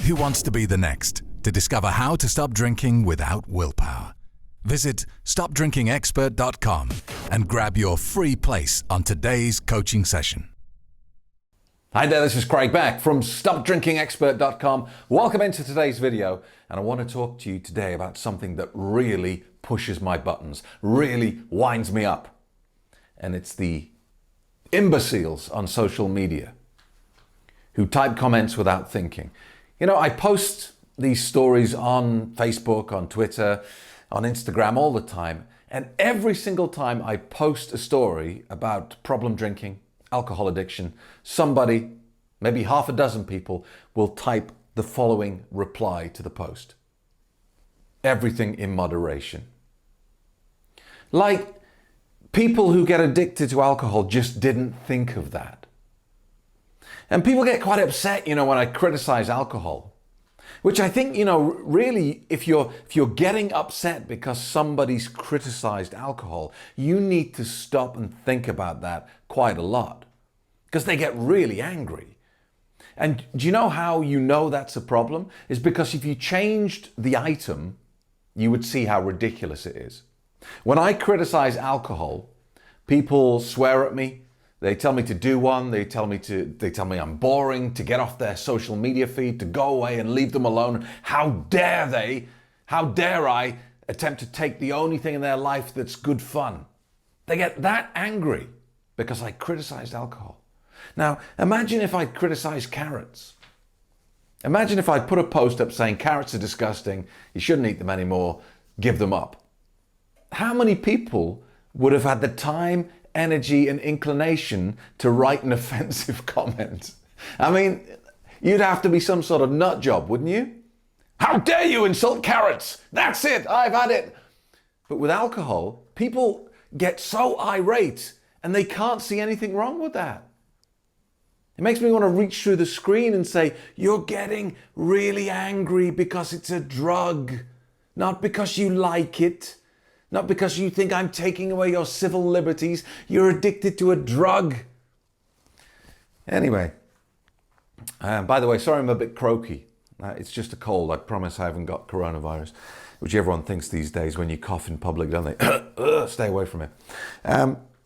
who wants to be the next to discover how to stop drinking without willpower. Visit stopdrinkingexpert.com and grab your free place on today's coaching session. Hi there, this is Craig back from stopdrinkingexpert.com. Welcome into today's video, and I want to talk to you today about something that really pushes my buttons, really winds me up. And it's the imbeciles on social media who type comments without thinking. You know, I post these stories on Facebook, on Twitter, on Instagram all the time, and every single time I post a story about problem drinking, alcohol addiction, somebody, maybe half a dozen people, will type the following reply to the post: everything in moderation. Like people who get addicted to alcohol just didn't think of that. And people get quite upset, you know, when I criticize alcohol, which I think, you know, really, if you're getting upset because somebody's criticized alcohol, you need to stop and think about that quite a lot, because they get really angry. And do you know how you know that's a problem? Is because if you changed the item, you would see how ridiculous it is. When I criticize alcohol, people swear at me. They tell me to do one. They tell me I'm boring, to get off their social media feed, to go away and leave them alone. How dare they? How dare I attempt to take the only thing in their life that's good fun? They get that angry because I criticized alcohol. Now, imagine if I'd criticized carrots. Imagine if I'd put a post up saying carrots are disgusting, you shouldn't eat them anymore, give them up. How many people would have had the time, energy and inclination to write an offensive comment? I mean, you'd have to be some sort of nut job, wouldn't you? How dare you insult carrots? That's it, I've had it. But with alcohol, people get so irate and they can't see anything wrong with that. It makes me want to reach through the screen and say, you're getting really angry because it's a drug, not because you like it. Not because you think I'm taking away your civil liberties. You're addicted to a drug. Anyway, by the way, sorry I'm a bit croaky. It's just a cold. I promise I haven't got coronavirus, which everyone thinks these days when you cough in public, don't they? Stay away from it.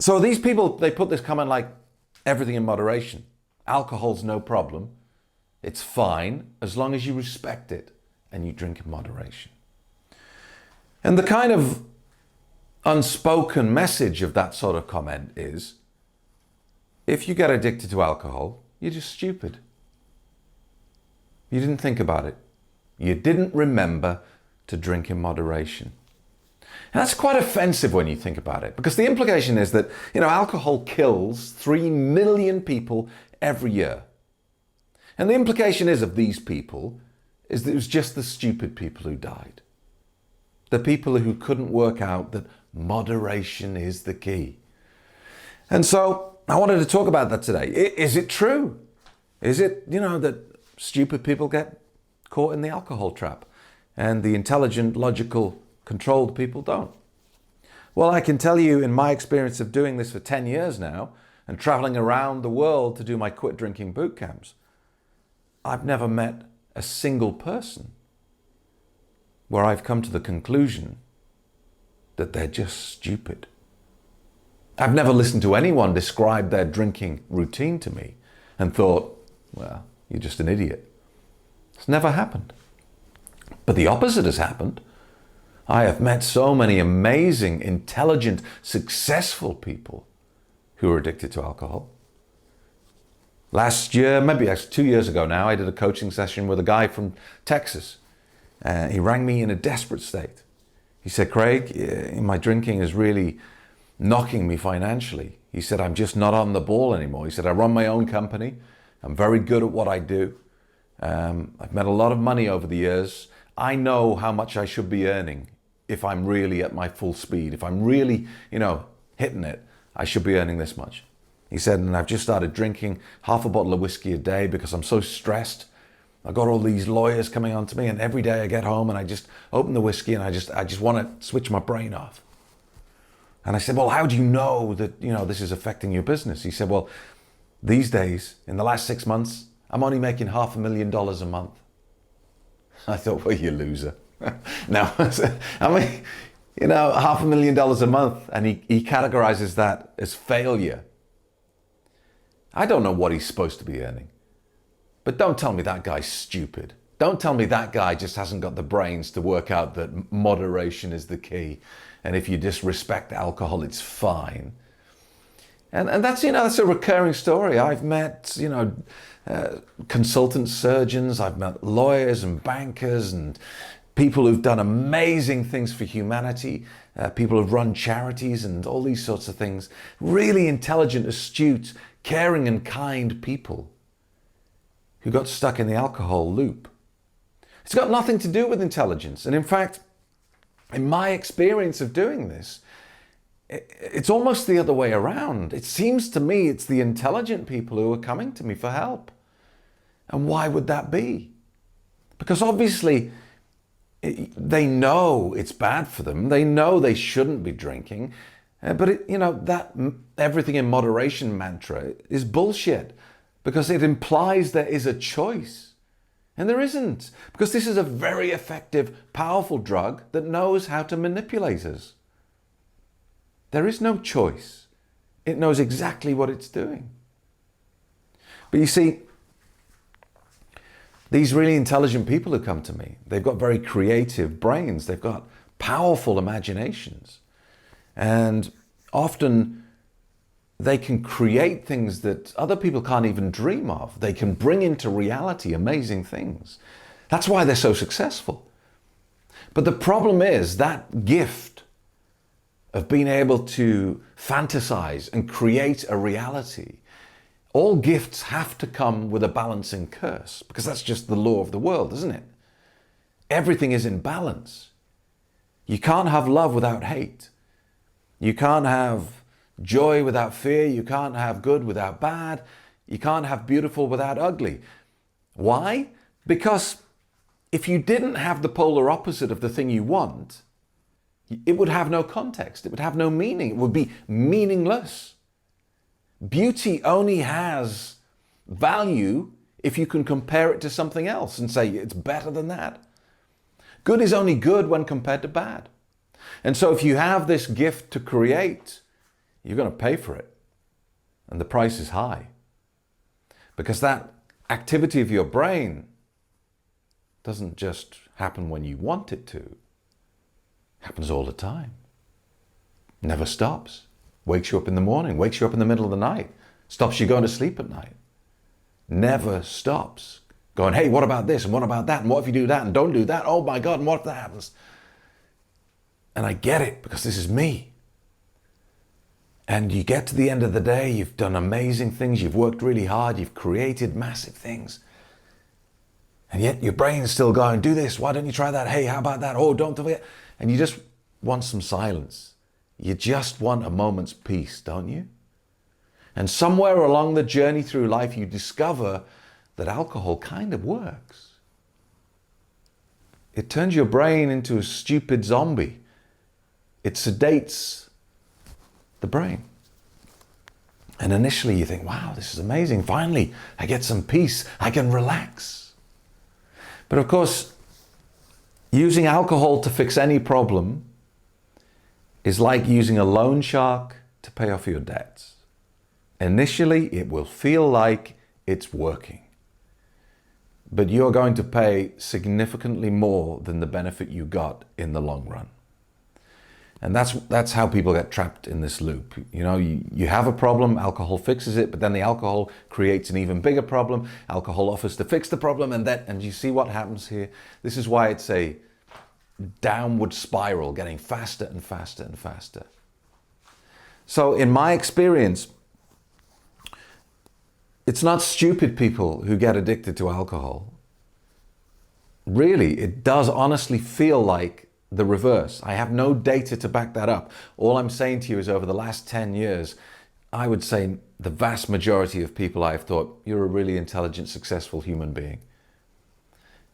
So these people, they put this comment like, everything in moderation. Alcohol's no problem. It's fine as long as you respect it and you drink in moderation. And the kind of unspoken message of that sort of comment is, if you get addicted to alcohol, you're just stupid. You didn't think about it. You didn't remember to drink in moderation. And that's quite offensive when you think about it, because the implication is that, you know, alcohol kills 3 million people every year. And the implication is of these people is that it was just the stupid people who died. The people who couldn't work out that moderation is the key. And so I wanted to talk about that today. Is it true? Is it, you know, that stupid people get caught in the alcohol trap and the intelligent, logical, controlled people don't? Well, I can tell you in my experience of doing this for 10 years now and traveling around the world to do my quit drinking boot camps, I've never met a single person where I've come to the conclusion that they're just stupid. I've never listened to anyone describe their drinking routine to me and thought, well, you're just an idiot. It's never happened. But the opposite has happened. I have met so many amazing, intelligent, successful people who are addicted to alcohol. Last year, maybe 2 years ago now, I did a coaching session with a guy from Texas. He rang me in a desperate state. He said, Craig, my drinking is really knocking me financially. He said, I'm just not on the ball anymore. He said, I run my own company. I'm very good at what I do. I've made a lot of money over the years. I know how much I should be earning if I'm really at my full speed. If I'm really, you know, hitting it, I should be earning this much. He said, and I've just started drinking half a bottle of whiskey a day because I'm so stressed. I got all these lawyers coming on to me, and every day I get home and I just open the whiskey and I just want to switch my brain off. And I said, well, how do you know that, you know, this is affecting your business? He said, well, these days, in the last 6 months, I'm only making $500,000 a month. I thought, well, you loser. No, I mean, $500,000 a month, and he categorizes that as failure. I don't know what he's supposed to be earning. But don't tell me that guy's stupid. Don't tell me that guy just hasn't got the brains to work out that moderation is the key. And if you just respect alcohol, it's fine. And that's, that's a recurring story. I've met, consultant surgeons, I've met lawyers and bankers and people who've done amazing things for humanity, people who've run charities and all these sorts of things. Really intelligent, astute, caring and kind people who got stuck in the alcohol loop. It's got nothing to do with intelligence. And in fact, in my experience of doing this, it's almost the other way around. It seems to me it's the intelligent people who are coming to me for help. And why would that be? Because obviously they know it's bad for them. They know they shouldn't be drinking. But that everything in moderation mantra is bullshit, because it implies there is a choice. And there isn't, because this is a very effective, powerful drug that knows how to manipulate us. There is no choice. It knows exactly what it's doing. But you see, these really intelligent people who come to me, they've got very creative brains. They've got powerful imaginations. And often they can create things that other people can't even dream of. They can bring into reality amazing things. That's why they're so successful. But the problem is that gift of being able to fantasize and create a reality, all gifts have to come with a balancing curse, because that's just the law of the world, isn't it? Everything is in balance. You can't have love without hate. You can't have joy without fear. You can't have good without bad. You can't have beautiful without ugly. Why? Because if you didn't have the polar opposite of the thing you want, it would have no context. It would have no meaning. It would be meaningless. Beauty only has value if you can compare it to something else and say it's better than that. Good is only good when compared to bad. And so if you have this gift to create, you're going to pay for it. And the price is high. Because that activity of your brain doesn't just happen when you want it to. It happens all the time. Never stops. Wakes you up in the morning, wakes you up in the middle of the night, stops you going to sleep at night. Never stops. Going, hey, what about this? And what about that? And what if you do that? And don't do that? Oh my God, and what if that happens? And I get it, because this is me. And you get to the end of the day, you've done amazing things, you've worked really hard, you've created massive things. And yet your brain's still going, do this, why don't you try that? Hey, how about that? Oh, don't forget. And you just want some silence. You just want a moment's peace, don't you? And somewhere along the journey through life, you discover that alcohol kind of works. It turns your brain into a stupid zombie. It sedates the brain. And initially you think, wow, this is amazing. Finally, I get some peace. I can relax. But of course, using alcohol to fix any problem is like using a loan shark to pay off your debts. Initially, it will feel like it's working. But you're going to pay significantly more than the benefit you got in the long run. And that's how people get trapped in this loop. You have a problem, alcohol fixes it, but then the alcohol creates an even bigger problem. Alcohol offers to fix the problem, and you see what happens here. This is why it's a downward spiral, getting faster and faster and faster. So in my experience, it's not stupid people who get addicted to alcohol. Really, it does honestly feel like the reverse. I have no data to back that up. All I'm saying to you is over the last 10 years, I would say the vast majority of people I've thought, you're a really intelligent, successful human being.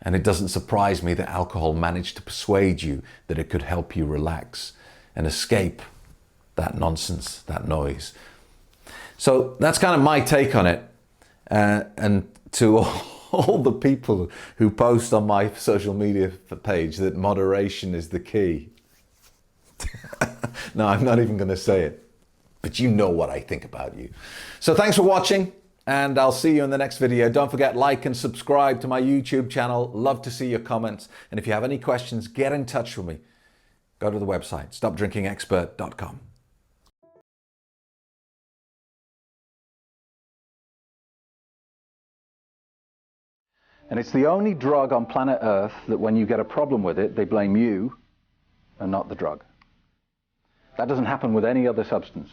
And it doesn't surprise me that alcohol managed to persuade you that it could help you relax and escape that nonsense, that noise. So that's kind of my take on it. And to all the people who post on my social media page that moderation is the key. No, I'm not even going to say it, but you know what I think about you. So thanks for watching, and I'll see you in the next video. Don't forget, like and subscribe to my YouTube channel. Love to see your comments. And if you have any questions, get in touch with me. Go to the website, stopdrinkingexpert.com. And it's the only drug on planet Earth that when you get a problem with it, they blame you and not the drug. That doesn't happen with any other substance.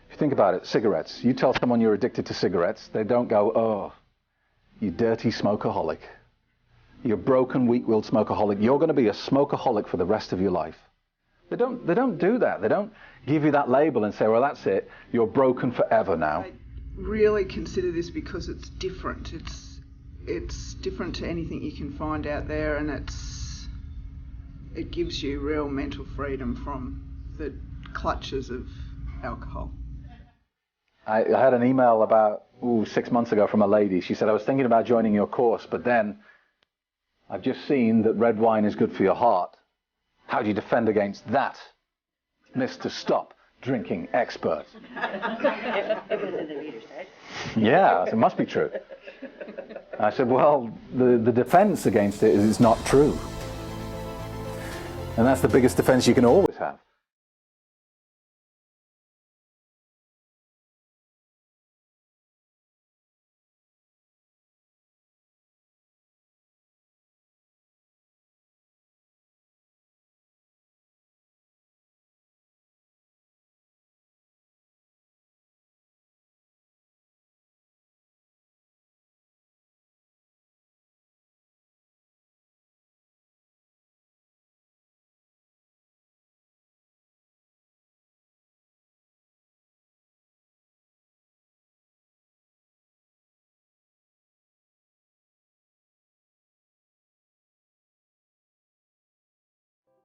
If you think about it, cigarettes. You tell someone you're addicted to cigarettes, they don't go, oh, you dirty smokeaholic. You're broken, weak-willed smokeaholic. You're going to be a smokeaholic for the rest of your life. They don't do that. They don't give you that label and say, well, that's it. You're broken forever now. I really consider this because it's different. It's different to anything you can find out there, and it gives you real mental freedom from the clutches of alcohol. I had an email about 6 months ago from a lady. She said, I was thinking about joining your course, but then I've just seen that red wine is good for your heart. How do you defend against that, Mr. Stop Drinking Expert? It was in the reader's side. Yeah, it must be true. I said, well, the defense against it is it's not true. And that's the biggest defense you can always